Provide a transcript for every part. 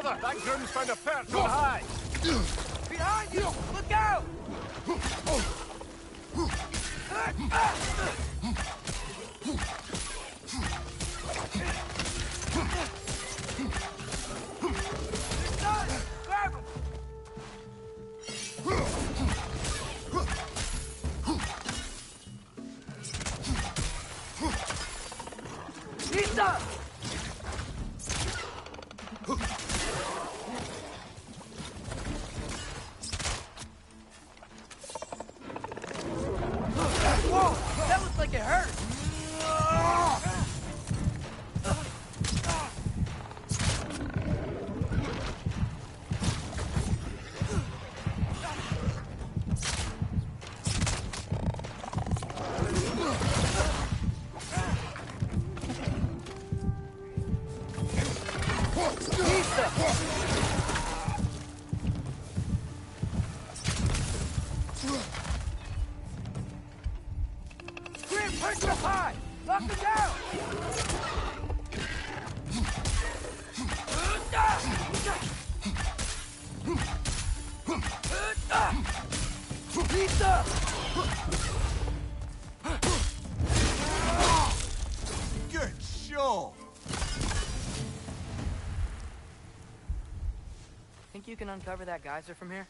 brother! That groom's found a perch on high! Behind you! Look out! Grab him! He's up! Whoa! That looks like it hurt! Punch him high! Knock him down! Pizza! Good show! Think you can uncover that geyser from here?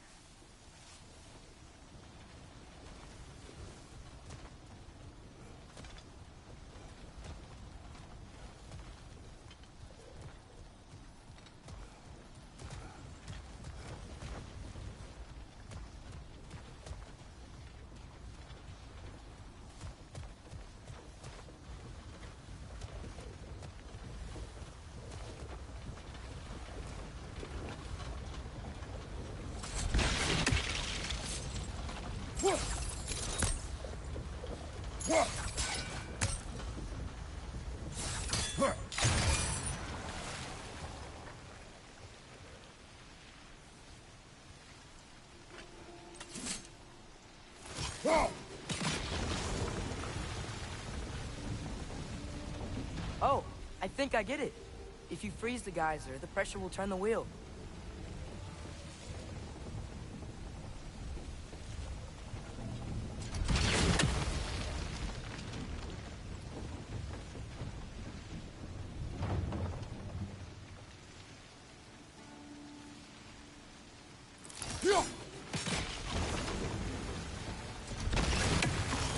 Oh, I think I get it. If you freeze the geyser, the pressure will turn the wheel.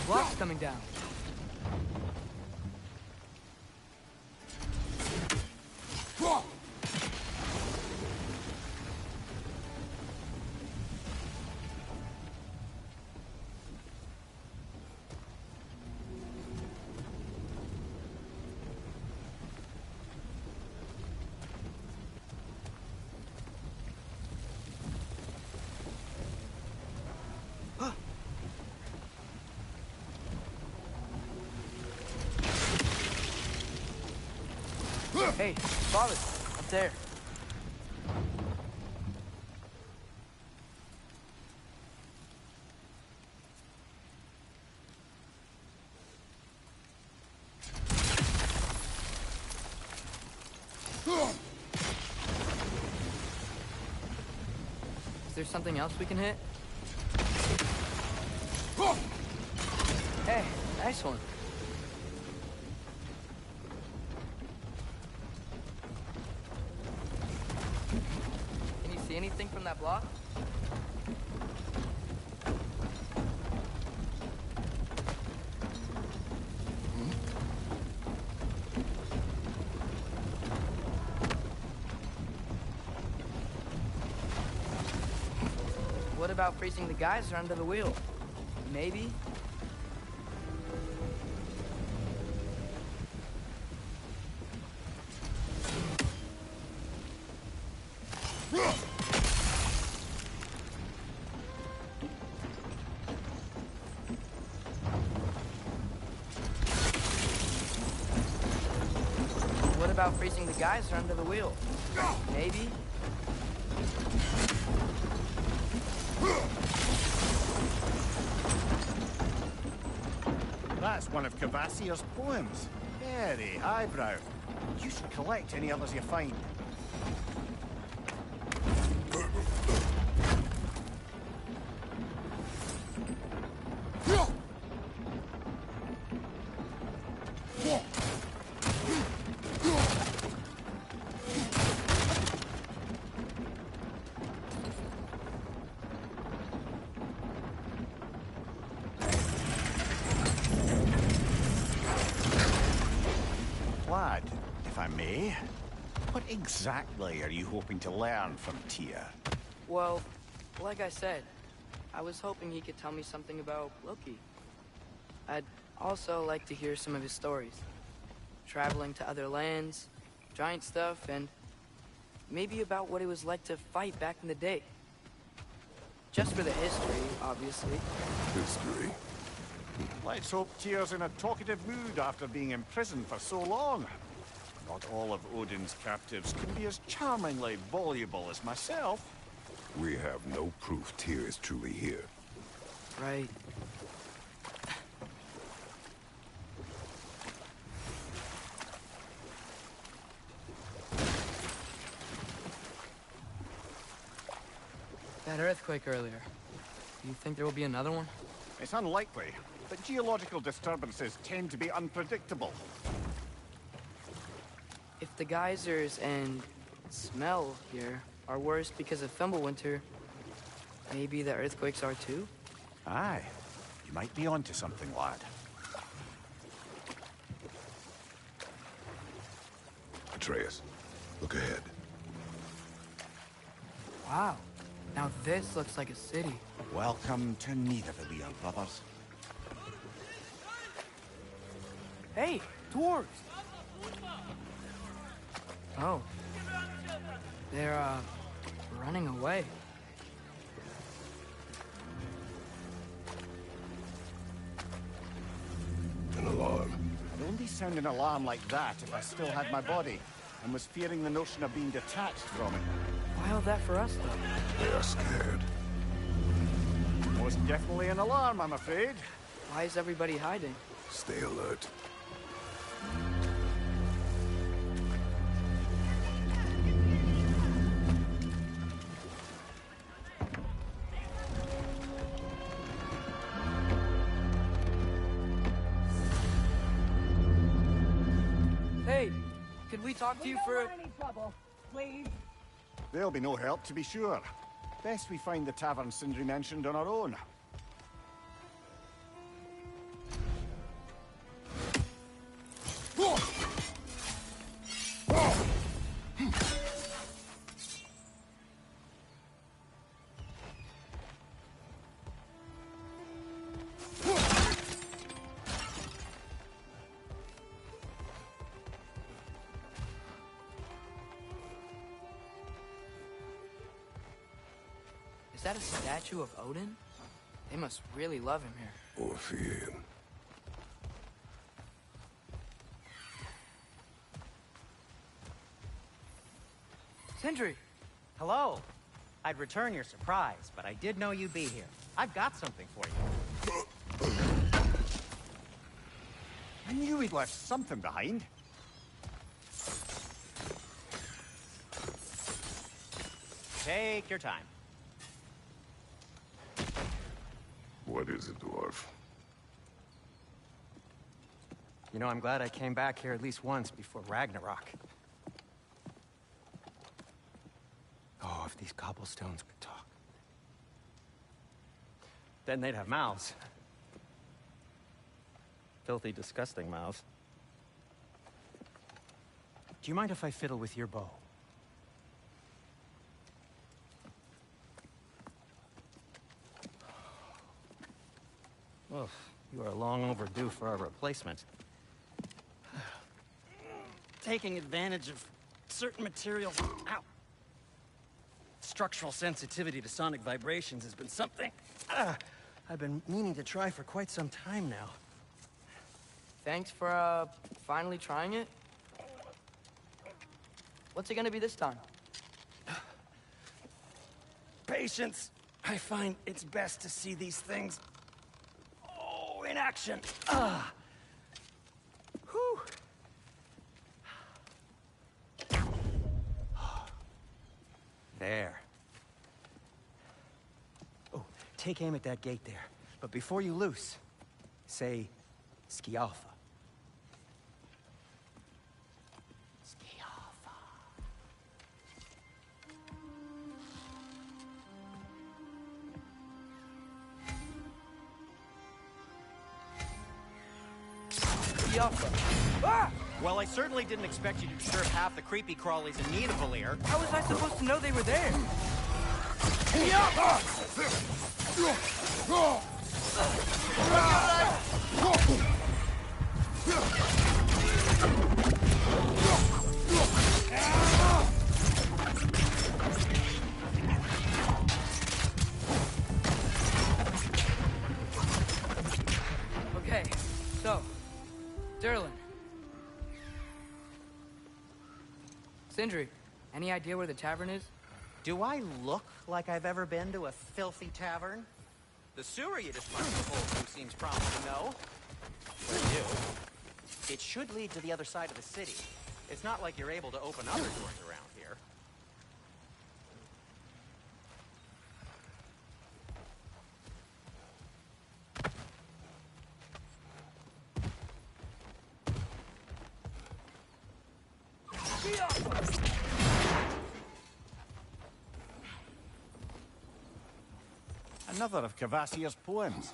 Block's coming down. Hey, father, up there. Is there something else we can hit? Hey, nice one. See anything from that block? What about freezing the geyser under the wheel? Maybe? What about freezing the geyser under the wheel? Maybe? That's one of Cavassier's poems. Very highbrow. You should collect any others you find. lad, if I may. What exactly are you hoping to learn from Tyr? Well, like I said, I was hoping he could tell me something about Loki. I'd also like to hear some of his stories. Traveling to other lands, giant stuff, and maybe about what it was like to fight back in the day. Just for the history, obviously. History? Let's hope Tyr's in a talkative mood after being imprisoned for so long. Not all of Odin's captives can be as charmingly voluble as myself. We have no proof Tyr is truly here. Right. That earthquake earlier. Do you think there will be another one? It's unlikely, but geological disturbances tend to be unpredictable. If the geysers and smell here are worse because of Fimbulwinter, maybe the earthquakes are too? Aye, you might be onto something, lad. Atreus, look ahead. Wow. Now this looks like a city. Welcome to Nidavellir, brothers. Hey, dwarves! Oh. They're, running away. An alarm. I'd only sound an alarm like that if I still had my body, and was fearing the notion of being detached from it. Why all that for us, though? They are scared. Most definitely an alarm, I'm afraid. Why is everybody hiding? Stay alert. Hey, could we talk to you for... We don't want any trouble, please. There'll be no help, to be sure. Best we find the tavern Sindri mentioned on our own. Is that a statue of Odin? They must really love him here. Or fear him. Sindri! Hello. I'd return your surprise, but I did know you'd be here. I've got something for you. I knew he'd left something behind. Take your time. What is it, dwarf? You know, I'm glad I came back here at least once before Ragnarok. Oh, if these cobblestones could talk. Then they'd have mouths. Filthy, disgusting mouths. Do you mind if I fiddle with your bow? Well, you are long overdue for a replacement. Taking advantage of certain materials. Ow! Structural sensitivity to sonic vibrations has been something I've been meaning to try for quite some time now. Thanks for, finally trying it. What's it gonna be this time? Patience. I find it's best to see these things in action. Whew. There. Oh, take aim at that gate there. But before you loose, say, Skialfa. Skialfa. Skialfa. Ah! Well, I certainly didn't expect you to disturb half the creepy crawlies in need of Valir. How was I supposed to know they were there? Okay, so, Derlin. Sindri, any idea where the tavern is? Do I look like I've ever been to a filthy tavern? The sewer you just punched the hole through seems promising, no? But I do. It should lead to the other side of the city. It's not like you're able to open other doors around here. Another of Kvasir's poems.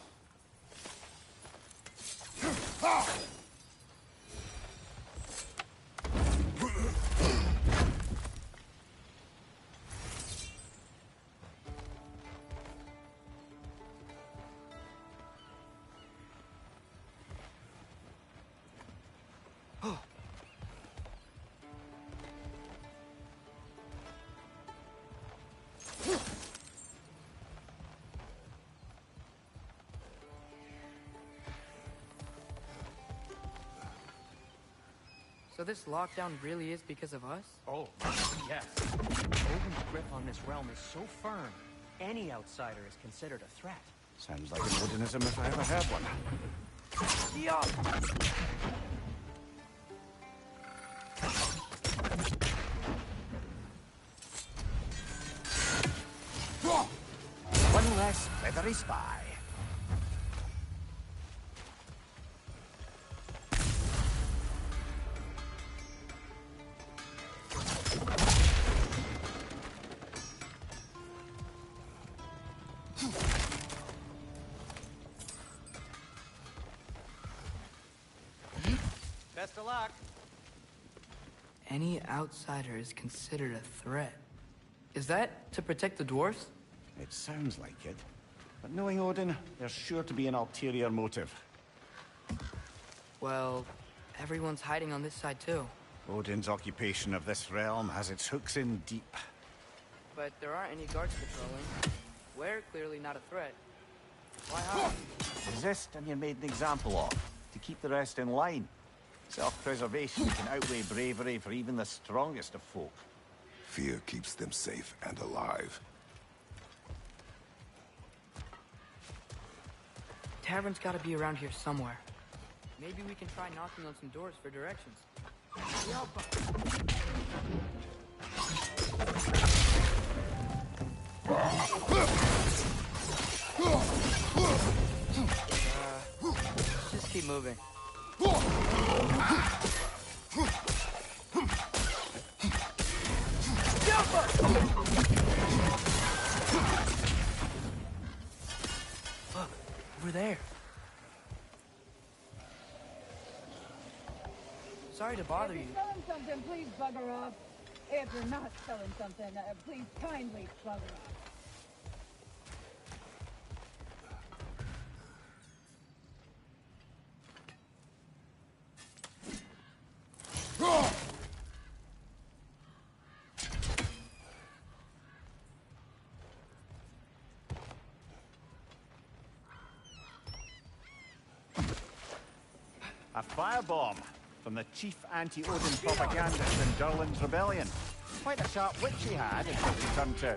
So this lockdown really is because of us? Oh, yes. Odin's grip on this realm is so firm, any outsider is considered a threat. Sounds like an Odinism if I ever heard one. One less feathery spy. Best of luck. Any outsider is considered a threat. Is that to protect the dwarfs? It sounds like it. But knowing Odin, there's sure to be an ulterior motive. Well, everyone's hiding on this side too. Odin's occupation of this realm has its hooks in deep. But there aren't any guards patrolling. We're clearly not a threat. Why hide? Resist and you're made an example of, to keep the rest in line. Self-preservation can outweigh bravery for even the strongest of folk. Fear keeps them safe and alive. Tavern's gotta be around here somewhere. Maybe we can try knocking on some doors for directions. Just keep moving. Look, over there. Sorry to bother you. If you're selling something, please bugger off. If you're not selling something, please kindly bugger off. A firebomb from the chief anti-Odin propagandist in Durlin's rebellion. Quite a sharp wit she had until she turned to...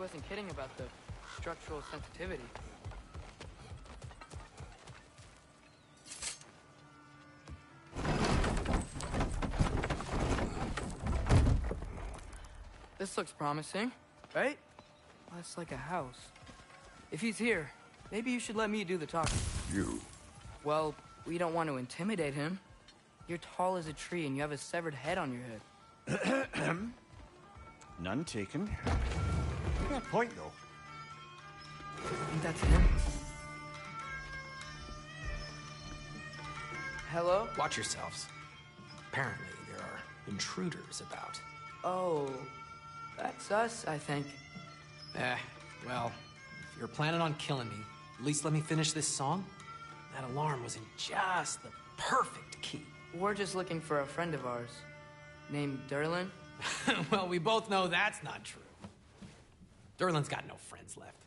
wasn't kidding about the structural sensitivity. This looks promising, right? That's like a house. If he's here, maybe you should let me do the talking. You? Well, we don't want to intimidate him. You're tall as a tree and you have a severed head on your head. None taken. Fair point, though. I think that's him. Hello? Watch yourselves. Apparently, there are intruders about. Oh, that's us, I think. Well, if you're planning on killing me, at least let me finish this song. That alarm was in just the perfect key. We're just looking for a friend of ours, named Derlin. Well, we both know that's not true. Derlin's got no friends left.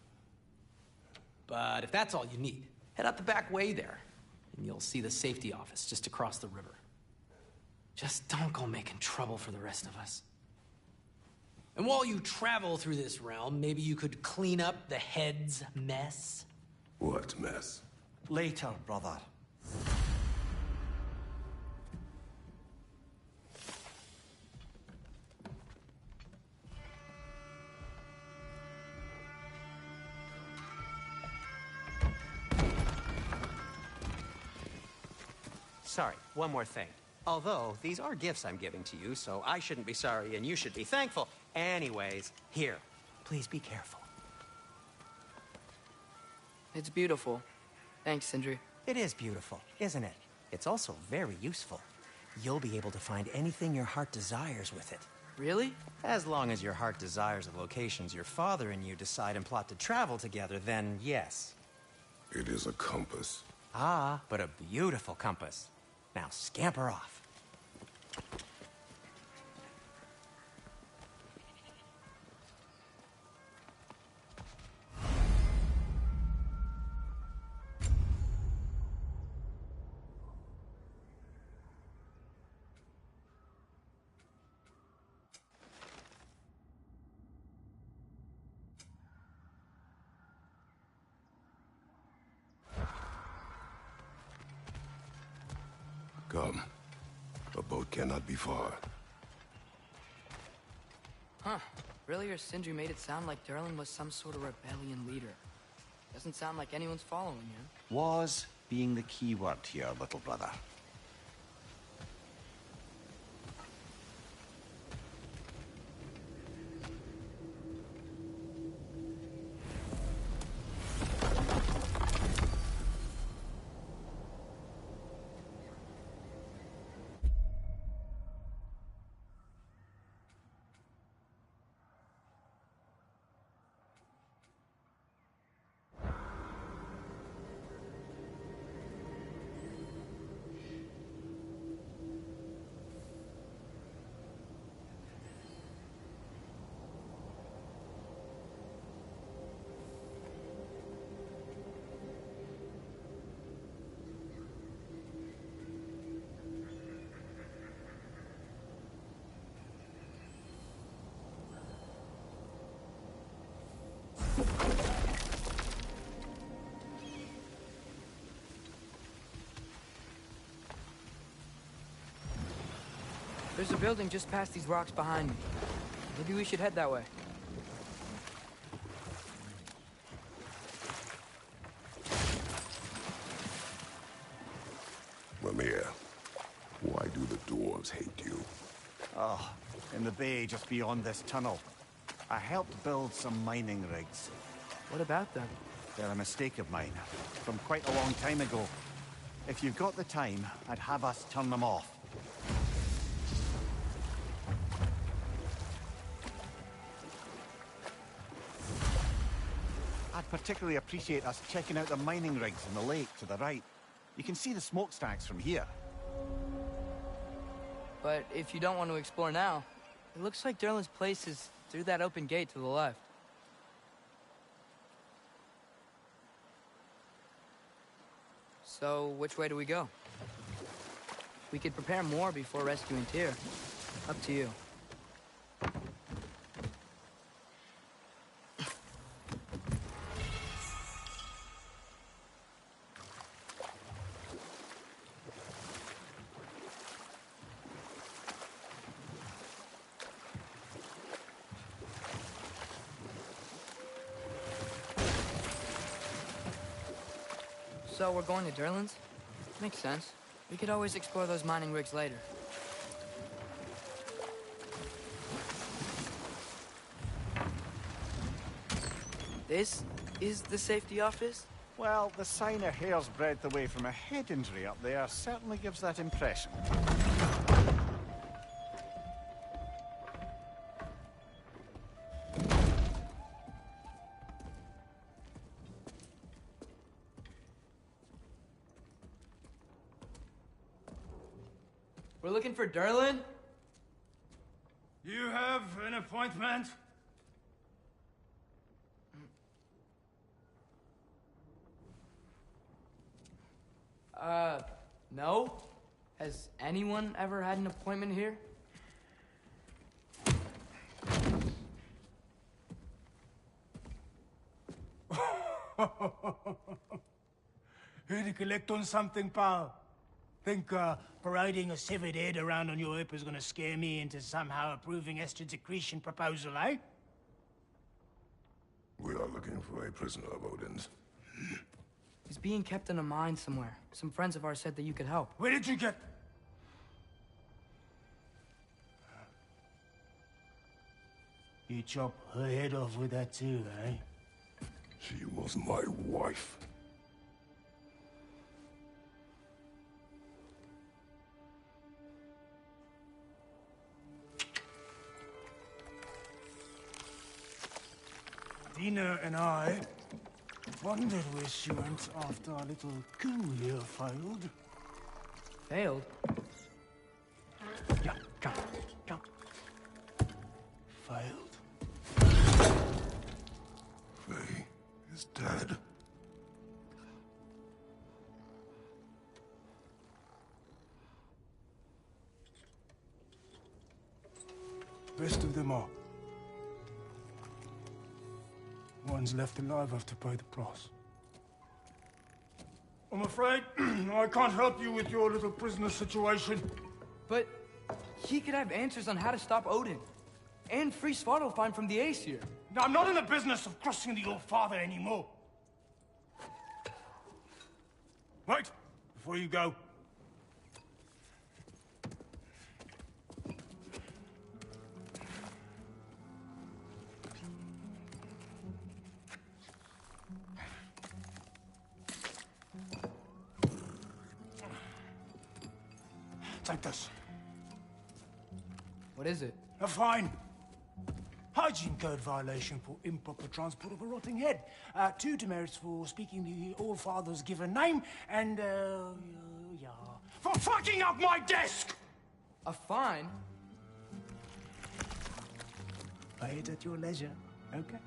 But if that's all you need, head out the back way there, and you'll see the safety office just across the river. Just don't go making trouble for the rest of us. And while you travel through this realm, maybe you could clean up the head's mess? What mess? Later, brother. Sorry, one more thing. Although, these are gifts I'm giving to you, so I shouldn't be sorry and you should be thankful. Anyways, here, please be careful. It's beautiful. Thanks, Sindri. It is beautiful, isn't it? It's also very useful. You'll be able to find anything your heart desires with it. Really? As long as your heart desires the locations your father and you decide and plot to travel together, then yes. It is a compass. Ah, but a beautiful compass. Now scamper off. Come. A boat cannot be far. Huh. Earlier, Sindri made it sound like Derlin was some sort of rebellion leader. Doesn't sound like anyone's following him. Was being the key word here, little brother. There's a building just past these rocks behind me. Maybe we should head that way. Mimir, why do the dwarves hate you? Oh, in the bay just beyond this tunnel. I helped build some mining rigs. What about them? They're a mistake of mine, from quite a long time ago. If you've got the time, I'd have us turn them off. I'd particularly appreciate us checking out the mining rigs in the lake to the right. You can see the smokestacks from here. But if you don't want to explore now, it looks like Derlin's place is through that open gate to the left. So, which way do we go? We could prepare more before rescuing Tyr. Up to you. So we're going to Durlin's? Makes sense. We could always explore those mining rigs later. This is the safety office? Well, the sign a hair's breadth away from a head injury up there certainly gives that impression. We're looking for Durlin? You have an appointment? No? Has anyone ever had an appointment here? Here to collect on something, pal? Think parading a severed head around on your hip is gonna scare me into somehow approving Estrid's accretion proposal, eh? We are looking for a prisoner of Odin's. He's being kept in a mine somewhere. Some friends of ours said that you could help. Where did you get... You chop her head off with that too, eh? She was my wife. Dina and I wondered where she went after our little coup here failed. Failed? Yeah, come. Failed. Faye is dead. Best of them all. One's left alive have to pay the price. I'm afraid I can't help you with your little prisoner situation. But he could have answers on how to stop Odin. And free Svartalfheim from the Aesir. Now, I'm not in the business of crossing the old father anymore. Wait, before you go. Take this. What is it? A fine. Hygiene code violation for improper transport of a rotting head. 2 demerits for speaking the All-Father's given name, and, yeah. For fucking up my desk! A fine? Pay it at your leisure, okay?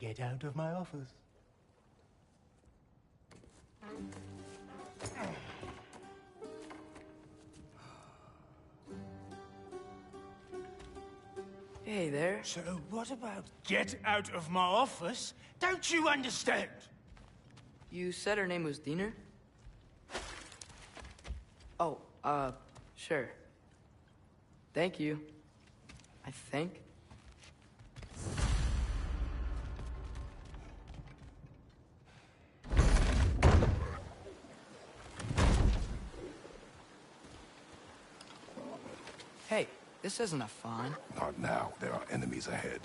Get out of my office. Hey there. So what about get out of my office? Don't you understand? You said her name was Diener? Oh, sure. Thank you. I think. Hey, this isn't a fine. Not now. There are enemies ahead.